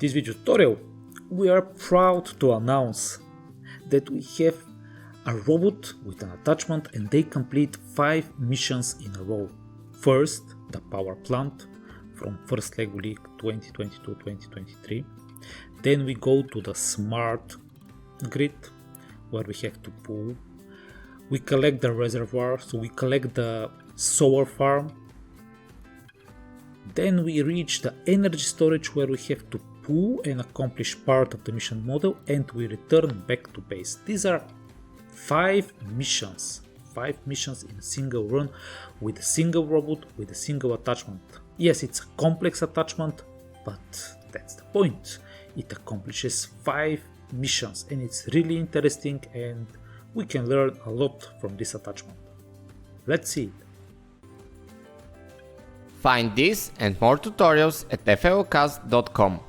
this video tutorial, we are proud to announce that we have a robot with an attachment and they complete 5 missions in a row. First, the power plant from first Lego League 2022-2023. Then we go to the smart grid where we have to pull. We collect the reservoir, so we collect the solar farm. Then we reach the energy storage where we have to pull and accomplish part of the mission model, and we return back to base. These are 5 missions in a single run with a single robot with a single attachment. Yes, it's a complex attachment, but that's the point. It accomplishes 5 missions and it's really interesting and we can learn a lot from this attachment. Let's see it. Find this and more tutorials at FLLCasts.com.